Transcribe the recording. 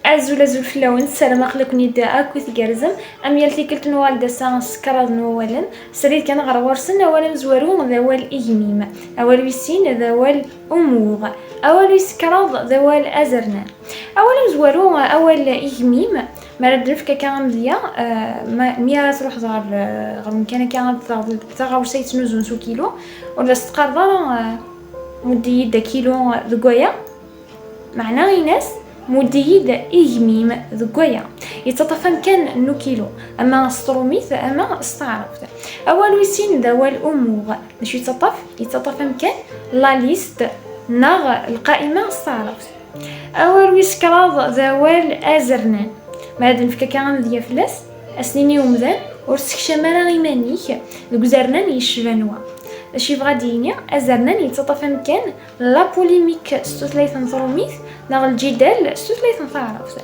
أزول فلاون السلام أخلق نداء كوث جرزم أم يلتي كلت نوال دسان سكراد نوالا سريد كان غرورسن أولا مزورون ذوال إجميم أول ويسين ذوال أموغ أول ويسكراد ذوال أزرنا أول مزورون أول إجميم مرد نفكا كان ذيا مية تروح غير مكان كان ثغر سيت نزون سو كيلو ولا استقرضا مدي دا كيلو ذقويا معناه ناس مديد إجميم ذقويا يتطفن كان نو كيلو أما سطروميث أما استعرفت أول ويسين ذوال أموغ باش يتطفن كان لا ليست ناغ القائمة استعرفت أول ويسكراض ذوال أزرنان مادن نفكا كان ذيا فلاس أسنيني ومذان ورسك شمالا غيمانيك ذوك زرنان يشفانوا اش يبغى دينيا أزرنان يتطفن كان لا بوليميك ستوثلايث نظروميث ناغ الجدال ستوثلايث نثعرفت